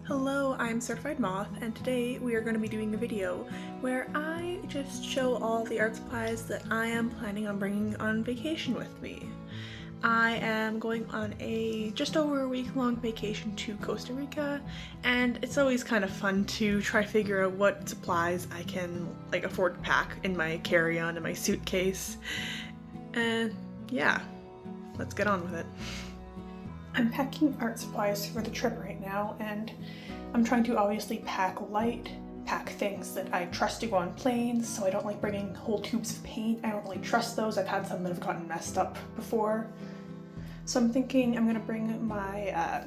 Hello, I'm Certified Moth, and today we are going to be doing a video where I just show all the art supplies that I am planning on bringing on vacation with me. I am going on a just over a week-long vacation to Costa Rica, and it's always kind of fun to try to figure out what supplies I can afford to pack in my carry-on in my suitcase. And yeah, let's get on with it. I'm packing art supplies for the trip right now, and I'm trying to obviously pack light, pack things that I trust to go on planes, so I don't like bringing whole tubes of paint. I don't really trust those. I've had some that have gotten messed up before. So I'm thinking I'm gonna bring my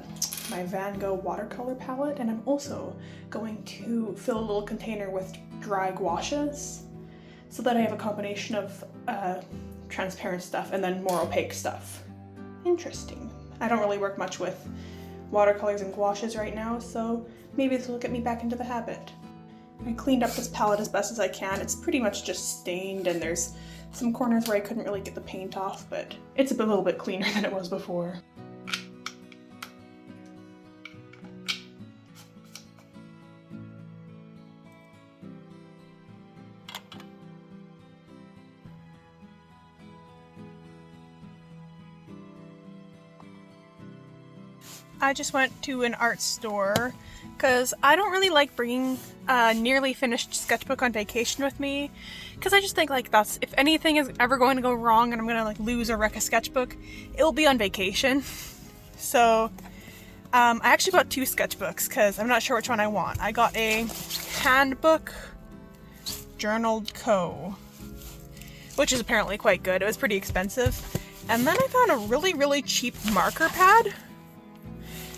my Van Gogh watercolor palette, and I'm also going to fill a little container with dry gouaches so that I have a combination of transparent stuff and then more opaque stuff. Interesting. I don't really work much with watercolors and gouaches right now, so maybe this will get me back into the habit. I cleaned up this palette as best as I can. It's pretty much just stained, and there's some corners where I couldn't really get the paint off, but it's a little bit cleaner than it was before. I just went to an art store because I don't really like bringing a nearly finished sketchbook on vacation with me, because I just think that's, if anything is ever going to go wrong and I'm gonna lose or wreck a sketchbook, it will be on vacation. So I actually got two sketchbooks because I'm not sure which one I want. I got a handbook journaled Co, which is apparently quite good. It was pretty expensive. And then I found a really cheap marker pad,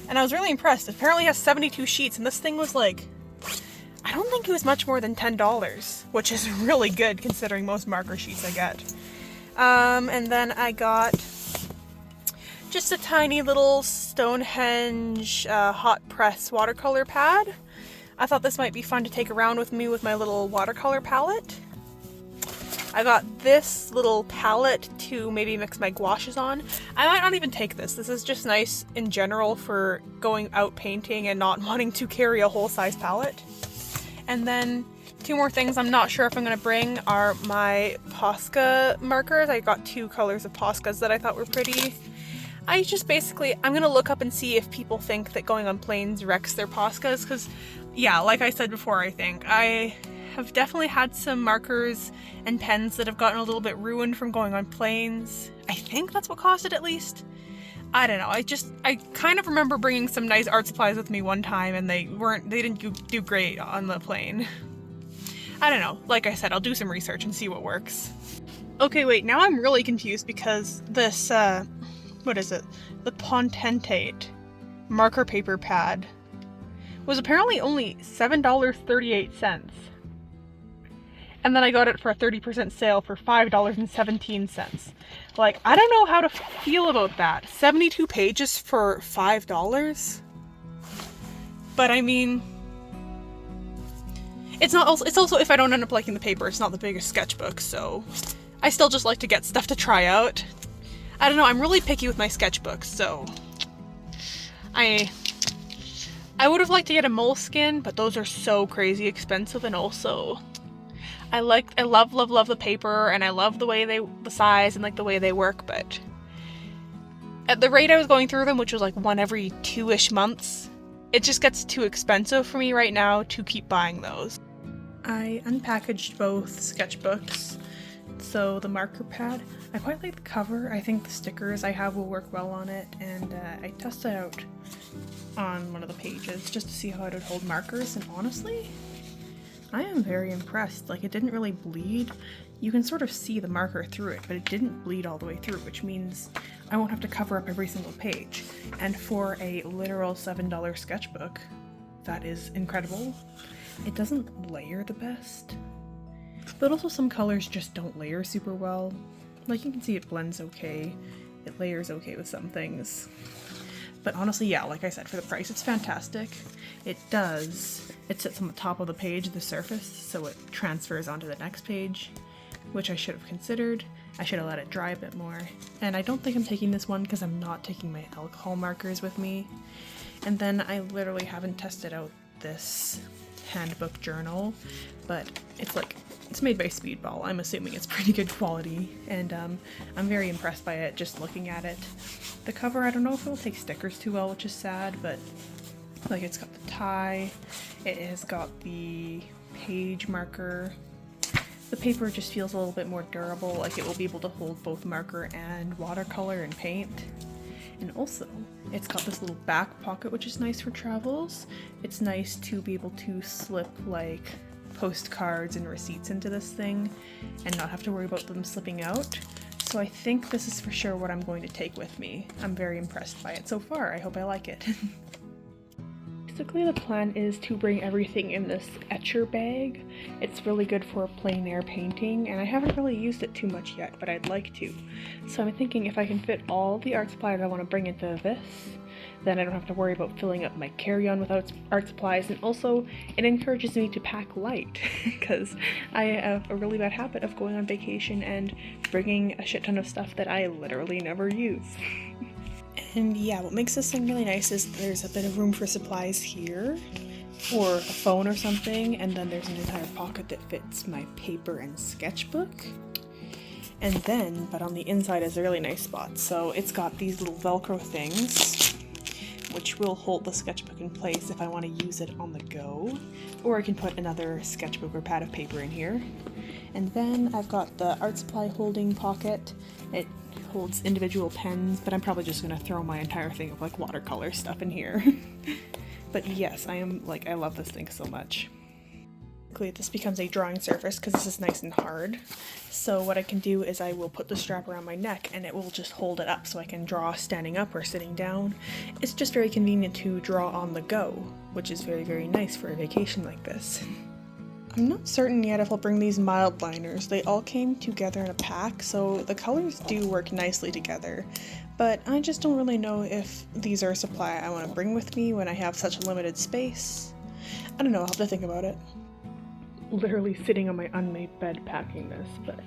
and I was really impressed. It apparently has 72 sheets, and this thing was I don't think it was much more than $10, which is really good considering most marker sheets I get. And then I got just a tiny little Stonehenge hot press watercolor pad. I thought this might be fun to take around with me with my little watercolor palette. I got this little palette to maybe mix my gouaches on. I might not even take this. This is just nice in general for going out painting and not wanting to carry a whole size palette. And then two more things I'm not sure if I'm going to bring are my Posca markers. I got two colors of Poscas that I thought were pretty. I'm going to look up and see if people think that going on planes wrecks their Poscas, because yeah, like I said before, I have definitely had some markers and pens that have gotten a little bit ruined from going on planes. I think that's what caused it, at least. I don't know. I kind of remember bringing some nice art supplies with me one time, and they didn't do great on the plane. I don't know. Like I said, I'll do some research and see what works. Okay, wait, now I'm really confused because this, what is it? The Pontentate marker paper pad was apparently only $7.38. And then I got it for a 30% sale for $5.17. I don't know how to feel about that. 72 pages for $5? But I mean, it's also if I don't end up liking the paper, it's not the biggest sketchbook, so I still just like to get stuff to try out. I don't know, I'm really picky with my sketchbooks, so I would have liked to get a moleskin, but those are so crazy expensive, and also I love the paper, and I love the size and the way they work, but at the rate I was going through them, which was one every 2-ish months, it just gets too expensive for me right now to keep buying those. I unpackaged both sketchbooks. So the marker pad, I quite like the cover. I think the stickers I have will work well on it, and I tested it out on one of the pages just to see how it would hold markers, and honestly, I am very impressed. It didn't really bleed. You can sort of see the marker through it, but it didn't bleed all the way through, which means I won't have to cover up every single page. And for a literal $7 sketchbook, that is incredible. It doesn't layer the best, but also some colors just don't layer super well. You can see it blends okay, it layers okay with some things. But honestly, yeah, like I said, for the price, it's fantastic. It sits on the top of the page, the surface, so it transfers onto the next page, which I should have considered. I should have let it dry a bit more. And I don't think I'm taking this one because I'm not taking my alcohol markers with me. And then I literally haven't tested out this handbook journal, but it's made by Speedball. I'm assuming it's pretty good quality, and I'm very impressed by it just looking at it. The cover, I don't know if it'll take stickers too well, which is sad, but like it's got the tie, it has got the page marker. The paper just feels a little bit more durable, like it will be able to hold both marker and watercolor and paint. And also, it's got this little back pocket, which is nice for travels. It's nice to be able to slip like postcards and receipts into this thing and not have to worry about them slipping out. So I think this is for sure what I'm going to take with me. I'm very impressed by it so far. I hope I like it. Basically the plan is to bring everything in this etcher bag. It's really good for plein air painting, and I haven't really used it too much yet, but I'd like to. So I'm thinking if I can fit all the art supplies I want to bring into this, then I don't have to worry about filling up my carry-on with art supplies, and also it encourages me to pack light because I have a really bad habit of going on vacation and bringing a shit ton of stuff that I literally never use. And yeah, what makes this thing really nice is there's a bit of room for supplies here, or a phone or something, and then there's an entire pocket that fits my paper and sketchbook. And then, but on the inside is a really nice spot, so it's got these little Velcro things, which will hold the sketchbook in place if I want to use it on the go, or I can put another sketchbook or pad of paper in here. And then I've got the art supply holding pocket. It holds individual pens, but I'm probably just gonna throw my entire thing of like watercolor stuff in here. But yes, I love this thing so much. This becomes a drawing surface because this is nice and hard. So what I can do is I will put the strap around my neck and it will just hold it up so I can draw standing up or sitting down. It's just very convenient to draw on the go, which is very, very nice for a vacation like this. I'm not certain yet if I'll bring these mild liners. They all came together in a pack, so the colors do work nicely together, but I just don't really know if these are a supply I want to bring with me when I have such a limited space. I don't know, I'll have to think about it. Literally sitting on my unmade bed packing this, but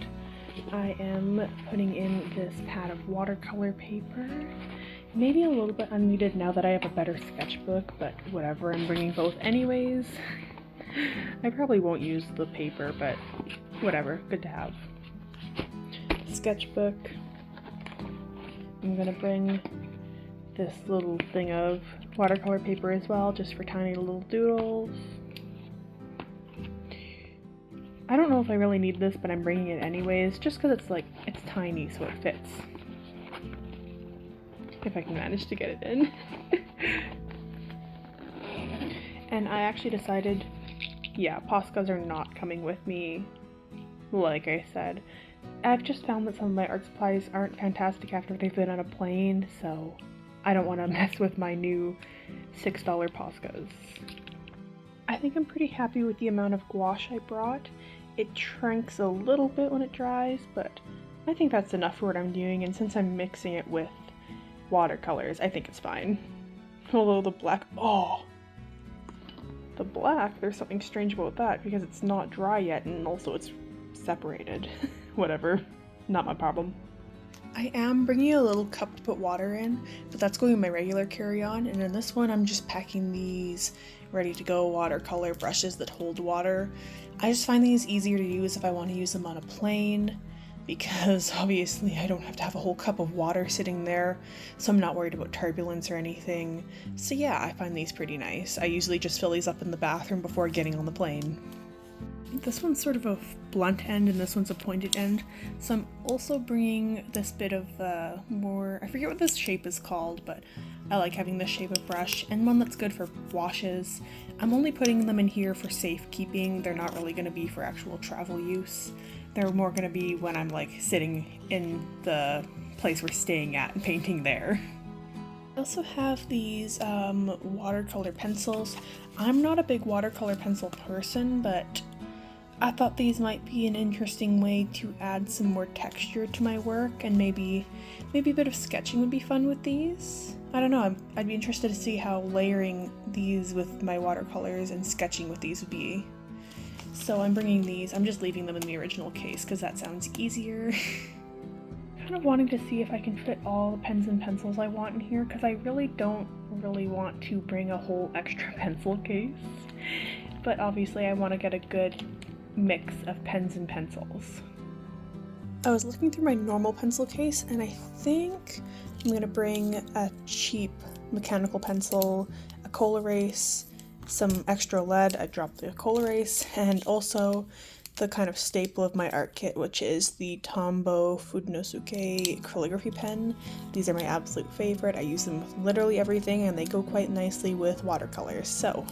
I am putting in this pad of watercolor paper. Maybe a little bit unneeded now that I have a better sketchbook, but whatever, I'm bringing both anyways. I probably won't use the paper, but whatever, good to have. Sketchbook. I'm gonna bring this little thing of watercolor paper as well, just for tiny little doodles. I don't know if I really need this, but I'm bringing it anyways, just because it's tiny, so it fits. If I can manage to get it in. And I actually decided, yeah, Poscas are not coming with me, like I said. I've just found that some of my art supplies aren't fantastic after they've been on a plane, so I don't want to mess with my new $6 Poscas. I think I'm pretty happy with the amount of gouache I brought. It shrinks a little bit when it dries, but I think that's enough for what I'm doing, and since I'm mixing it with watercolors, I think it's fine. Although the black, the black, there's something strange about that because it's not dry yet and also it's separated. Whatever, not my problem. I am bringing a little cup to put water in, but that's going in my regular carry-on, and in this one I'm just packing these ready-to-go watercolor brushes that hold water. I just find these easier to use if I want to use them on a plane, because obviously I don't have to have a whole cup of water sitting there, so I'm not worried about turbulence or anything. So yeah, I find these pretty nice. I usually just fill these up in the bathroom before getting on the plane. This one's sort of a blunt end and this one's a pointed end, so I'm also bringing this bit of more, I forget what this shape is called, but I like having this shape of brush, and one that's good for washes. I'm only putting them in here for safekeeping. They're not really going to be for actual travel use. They're more going to be when I'm like sitting in the place we're staying at and painting there. I also have these watercolor pencils. I'm not a big watercolor pencil person, but I thought these might be an interesting way to add some more texture to my work, and maybe a bit of sketching would be fun with these. I don't know, I'd be interested to see how layering these with my watercolors and sketching with these would be. So I'm bringing these, I'm just leaving them in the original case because that sounds easier. kind of wanting to see if I can fit all the pens and pencils I want in here, because I really don't want to bring a whole extra pencil case. But obviously I want to get a good mix of pens and pencils. I was looking through my normal pencil case and I think I'm going to bring a cheap mechanical pencil, a kohl erase, some extra lead, I dropped the kohl erase, and also the kind of staple of my art kit, which is the Tombow Fudenosuke calligraphy pen. These are my absolute favorite. I use them with literally everything and they go quite nicely with watercolors. So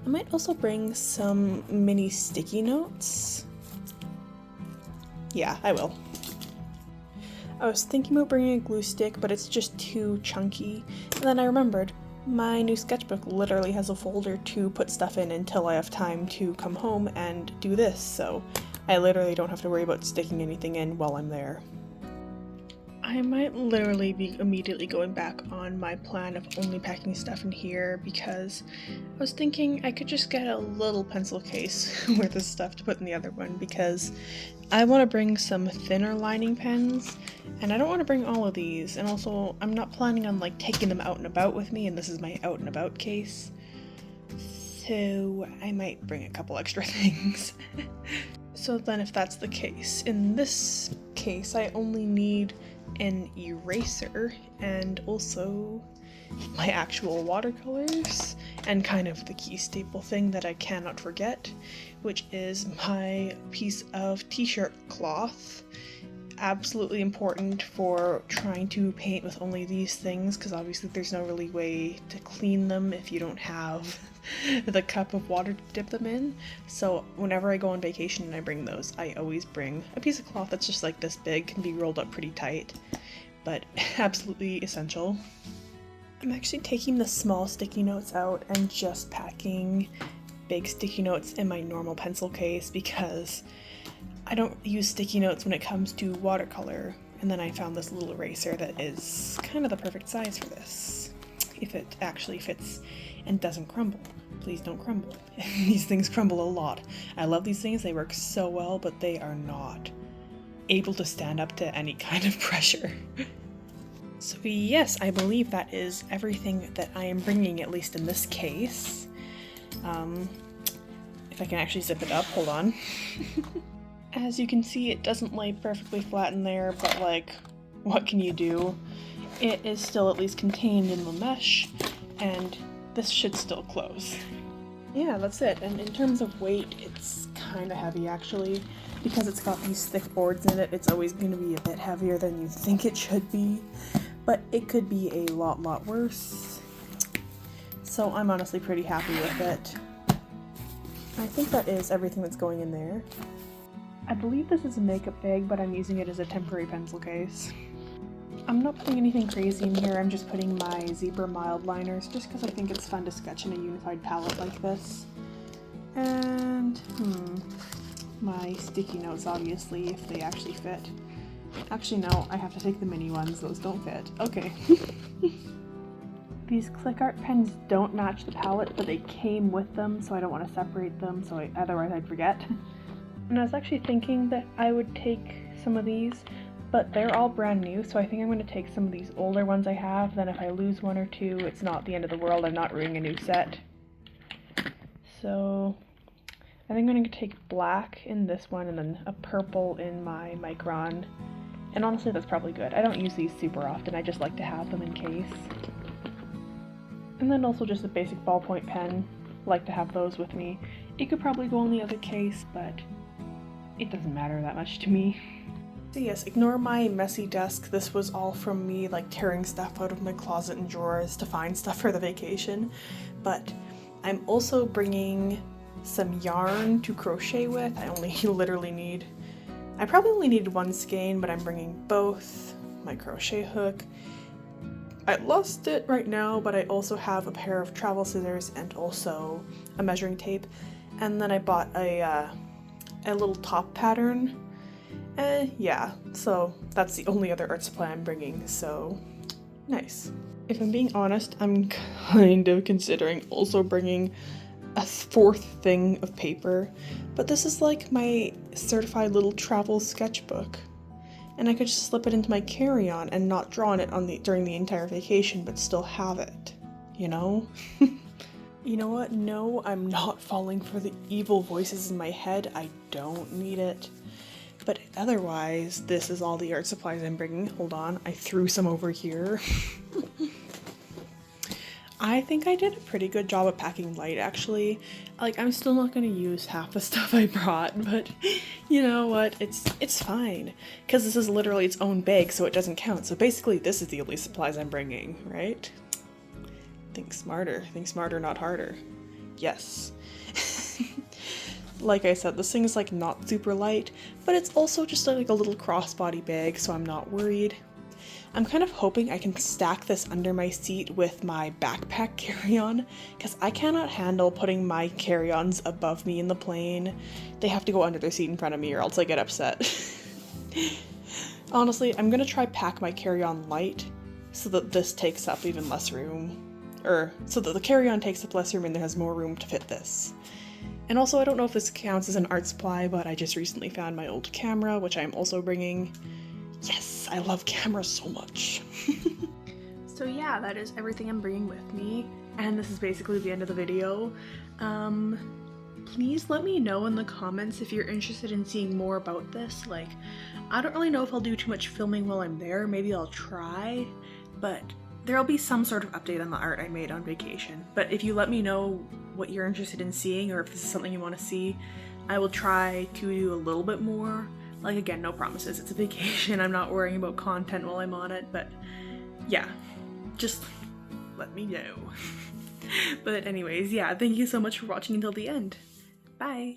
I might also bring some mini sticky notes. Yeah, I will. I was thinking about bringing a glue stick, but it's just too chunky. And then I remembered, my new sketchbook literally has a folder to put stuff in until I have time to come home and do this, so I literally don't have to worry about sticking anything in while I'm there. I might literally be immediately going back on my plan of only packing stuff in here, because I was thinking I could just get a little pencil case worth of stuff to put in the other one, because I want to bring some thinner lining pens, and I don't want to bring all of these, and also I'm not planning on like taking them out and about with me, and this is my out and about case, so I might bring a couple extra things. So then if that's the case, in this case I only need an eraser and also my actual watercolors and kind of the key staple thing that I cannot forget, which is my piece of t-shirt cloth. Absolutely important for trying to paint with only these things, because obviously there's no really way to clean them if you don't have the cup of water to dip them in. So whenever I go on vacation and I bring those, I always bring a piece of cloth that's just like this big, can be rolled up pretty tight, but absolutely essential. I'm actually taking the small sticky notes out and just packing big sticky notes in my normal pencil case, because I don't use sticky notes when it comes to watercolor, and then I found this little eraser that is kind of the perfect size for this, if it actually fits and doesn't crumble. Please don't crumble. These things crumble a lot. I love these things, they work so well, but they are not able to stand up to any kind of pressure. So yes, I believe that is everything that I am bringing, at least in this case. If I can actually zip it up, hold on. As you can see, it doesn't lay perfectly flat in there, but like, what can you do? It is still at least contained in the mesh, and this should still close. Yeah, that's it. And in terms of weight, it's kind of heavy actually. Because it's got these thick boards in it, it's always going to be a bit heavier than you think it should be. But it could be a lot worse. So I'm honestly pretty happy with it. I think that is everything that's going in there. I believe this is a makeup bag, but I'm using it as a temporary pencil case. I'm not putting anything crazy in here, I'm just putting my zebra mild liners just because I think it's fun to sketch in a unified palette like this. And, my sticky notes, obviously, if they actually fit. Actually, no, I have to take the mini ones, those don't fit. Okay. These click art pens don't match the palette, but they came with them, so I don't want to separate them, so otherwise I'd forget. And I was actually thinking that I would take some of these, but they're all brand new, so I think I'm going to take some of these older ones I have. Then if I lose one or two, it's not the end of the world, I'm not ruining a new set. So I think I'm going to take black in this one and then a purple in my Micron. And honestly, that's probably good. I don't use these super often, I just like to have them in case. And then also just a basic ballpoint pen, like to have those with me. It could probably go in the other case, but it doesn't matter that much to me. So yes, ignore my messy desk. This was all from me like tearing stuff out of my closet and drawers to find stuff for the vacation. But I'm also bringing some yarn to crochet with. I probably only need one skein, but I'm bringing both. My crochet hook. I lost it right now, but I also have a pair of travel scissors and also a measuring tape. And then I bought a little top pattern. Yeah, so that's the only other art supply I'm bringing, so nice. If I'm being honest, I'm kind of considering also bringing a fourth thing of paper, but this is like my certified little travel sketchbook. and I could just slip it into my carry-on and not draw on it during the entire vacation, but still have it, you know? You know what? No, I'm not falling for the evil voices in my head. I don't need it. But otherwise, this is all the art supplies I'm bringing. Hold on, I threw some over here. I think I did a pretty good job of packing light, actually. Like, I'm still not gonna use half the stuff I brought, but you know what? It's fine. Because this is literally its own bag, so it doesn't count. So basically, this is the only supplies I'm bringing, right? Think smarter, not harder. Yes. Like I said, this thing is like not super light, but it's also just like a little crossbody bag, so I'm not worried. I'm kind of hoping I can stack this under my seat with my backpack carry-on, because I cannot handle putting my carry-ons above me in the plane. They have to go under the seat in front of me or else I get upset. Honestly, I'm gonna try pack my carry-on light so that this takes up even less room. Or so that the carry-on takes up less room and there has more room to fit this. And also, I don't know if this counts as an art supply, but I just recently found my old camera, which I'm also bringing. Yes, I love cameras so much. So yeah, that is everything I'm bringing with me, and this is basically the end of the video. Please let me know in the comments if you're interested in seeing more about this. Like, I don't really know if I'll do too much filming while I'm there, maybe I'll try, but there'll be some sort of update on the art I made on vacation. But if you let me know what you're interested in seeing, or if this is something you want to see, I will try to do a little bit more. Like, again, no promises, it's a vacation, I'm not worrying about content while I'm on it, but yeah, just let me know. But anyways, yeah, thank you so much for watching until the end. Bye!